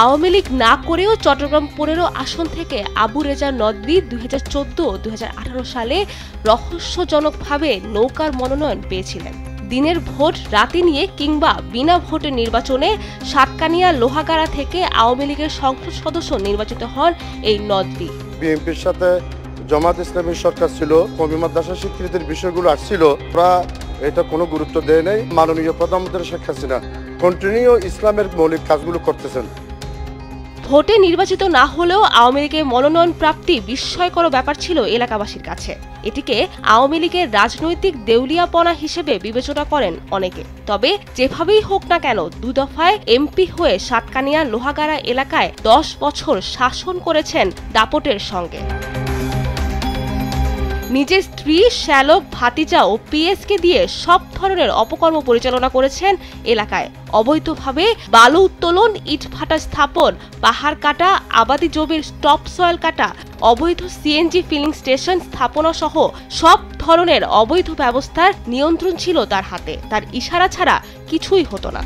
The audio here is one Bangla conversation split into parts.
আওয়ামী লীগ না করেও চট্টগ্রাম ১৫ আসন থেকে আবু রেজা নদভী ২০১৪-২০১৮ সালে রহস্যজনকভাবে নৌকার মনোনয়ন পেয়েছিলেন। দিনের ভোট রাতে নিয়ে কিংবা বিনা ভোটের নির্বাচনে সাতকানিয়া লোহাগাড়া থেকে আওয়ামী লীগের সংসদ সদস্য নির্বাচিত হন এই নদভী। বিএনপির সাথে জামাত ইসলামীর সরকার ছিল, কওমি মাদ্রাসা স্বীকৃতির বিষয়গুলো আসছিল, ওরা এটা কোনো গুরুত্ব দেয় নাই। মাননীয় প্রধানমন্ত্রী শেখ হাসিনা কন্টিনিউ ইসলামের মৌলিক কাজগুলো করতেছেন। ভোটে নির্বাচিত না হলেও আওয়ামী লীগের মনোনয়ন প্রাপ্তি বিস্ময়কর ব্যাপার ছিল এলাকাবাসীর কাছে। এটিকে আওয়ামী লীগের রাজনৈতিক দেউলিয়াপনা হিসেবে বিবেচনা করেন অনেকে। তবে যেভাবেই হোক না কেন, দুদফায় এমপি হয়ে সাতকানিয়া লোহাগাড়া এলাকায় 10 বছর শাসন করেছেন দাপটের সঙ্গে। নিজের স্ত্রী, শ্যালক, ভাতিজা ও পিএসকে দিয়ে সব ধরনের অপকর্ম পরিচালনা করেছেন এলাকায়। অবৈধভাবে বালু উত্তোলন, ইট ভাটা স্থাপন, পাহাড় কাটা, আবাদি জমির টপ সয়েল কাটা, অবৈধ সিএনজি ফিলিং স্টেশন স্থাপনা সহ সব ধরনের অবৈধ ব্যবস্থার নিয়ন্ত্রণ ছিল তার হাতে। তার ইশারা ছাড়া কিছুই হতো না।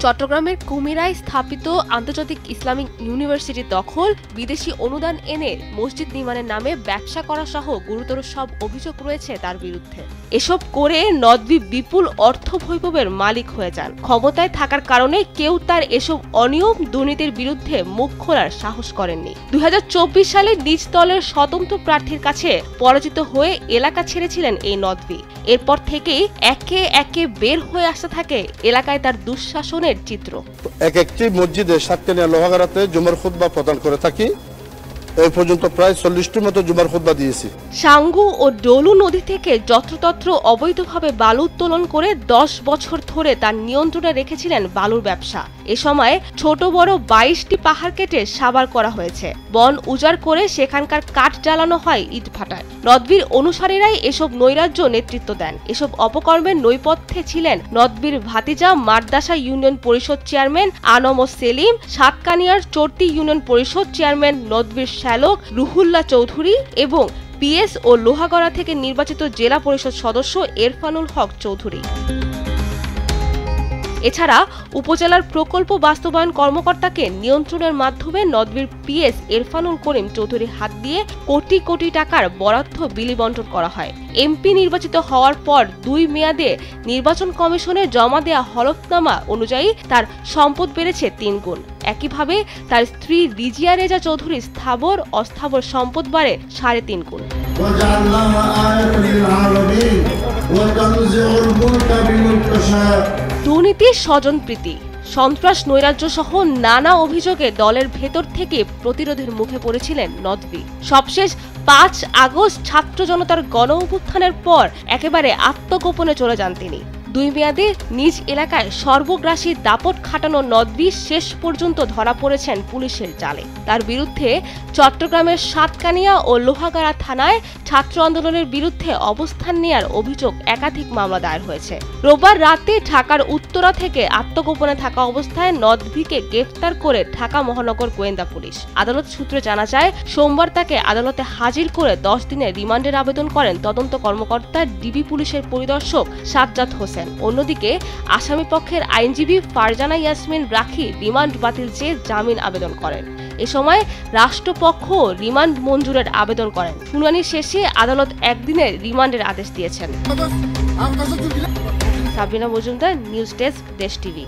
চট্টগ্রামের কুমিরায় স্থাপিত আন্তর্জাতিক ইসলামিক ইউনিভার্সিটি দখল, বিদেশি অনুদান এনে মসজিদ নির্মাণের নামে ব্যবসা করা সহ গুরুতর সব অভিযোগ রয়েছে তার বিরুদ্ধে। এসব করে নদভী বিপুল অর্থ বৈভবের মালিক হয়ে যান। ক্ষমতায় থাকার কারণে কেউ তার এসব অনিয়ম দুর্নীতির বিরুদ্ধে মুখ খোলার সাহস করেননি। ২০২৪ সালে নিজ দলের স্বতন্ত্র প্রার্থীর কাছে পরাজিত হয়ে এলাকা ছেড়েছিলেন এই নদভী। এরপর থেকেই একে একে বের হয়ে আসতে থাকে এলাকায় তার দুঃশাসনের চিত্র। এক একটি মসজিদে সাতকানিয়া লোহাগাড়াতে জুমার খুতবা প্রদান করে থাকি। এই পর্যন্ত প্রায় 40টির মতো জুমার খুতবা দিয়েছি। সাঙ্গু ও ডলু নদী থেকে যত্রতত্র অবৈধভাবে বালু উত্তোলন করে 10 বছর ধরে তার নিয়ন্ত্রণে রেখেছিলেন বালুর ব্যবসা। এ সময় ছোট বড় 22টি পাহাড় কেটে সাবার করা হয়েছে। বন উজাড় করে সেখানকার কাঠ জ্বালানো হয় ইট ভাটায়। নদভীর অনুসারীরাই এসব নৈরাজ্য নেতৃত্ব দেন। এসব অপকর্মের নৈপথ্যে ছিলেন নদভীর ভাতিজা, মাদ্রাসা ইউনিয়ন পরিষদ চেয়ারম্যান আনম সেলিম, সাতকানিয়ার চর্তি ইউনিয়ন পরিষদ চেয়ারম্যান নদভীর শ্যালক রুহুল্লাহ চৌধুরী এবং পিএস ও লোহাগড়া থেকে নির্বাচিত জেলা পরিষদ সদস্য এরফানুল হক চৌধুরী। এছাড়া উপজেলার প্রকল্প বাস্তবায়ন কর্মকর্তাকে নিয়ন্ত্রণের মাধ্যমে নদভীর পিএস এরফানুল করিম চৌধুরীর হাত দিয়ে কোটি কোটি টাকার বরাদ্দ বিলি বণ্টন করা হয়। এমপি নির্বাচিত হওয়ার পর 2 মেয়াদে নির্বাচন কমিশনে জমা দেয়া হলফনামা অনুযায়ী তার সম্পদ বেড়েছে 3 গুণ। একইভাবে তার স্ত্রী রিজিয়া রেজা চৌধুরীর স্থাবর অস্থাবর সম্পদ বাড়ে 3.5 গুণ। দুর্নীতি, স্বজনপ্রীতি, সন্ত্রাস, নৈরাজ্য সহ নানা অভিযোগে দলের ভেতর থেকে প্রতিরোধের মুখে পড়েছিলেন নদভী। সবশেষ 5 আগস্ট ছাত্র জনতার গণ অভ্যুত্থানের পর একেবারে আত্মগোপনে চলে যান তিনি। 2 মেয়াদে নিজ এলাকায় সর্বগ্রাসী দাপট খাটানো নদভী শেষ পর্যন্ত ধরা পড়েছেন পুলিশের জালে। তার বিরুদ্ধে চট্টগ্রামের সাতকানিয়া ও লোহাগাড়া থানায় ছাত্র আন্দোলনের বিরুদ্ধে অবস্থান নেয়ার অভিযোগ একাধিক মামলা দায়ের হয়েছে। রোববার রাতে ঢাকার উত্তরা থেকে আত্মগোপনে থাকা অবস্থায় নদভীকে গ্রেফতার করে ঢাকা মহানগর গোয়েন্দা পুলিশ। আদালত সূত্রে জানা যায়, সোমবার তাকে আদালতে হাজির করে 10 দিনের রিমান্ডের আবেদন করেন তদন্ত কর্মকর্তা ডিবি পুলিশের পরিদর্শক সাজ্জাদ হোসেন। অন্যদিকে আসামি পক্ষের আইনজীবী ফারজানা ইয়াসমিন রাখি রিমান্ড বাতিল চেয়ে জামিন আবেদন করেন। এ সময় রাষ্ট্রপক্ষ রিমান্ড মঞ্জুরের আবেদন করেন। শুনানি শেষে আদালত 1 দিনের রিমান্ডের আদেশ দিয়েছেন। সাবিনা মজুমদার, নিউজ ডেস্ক, দেশ টিভি।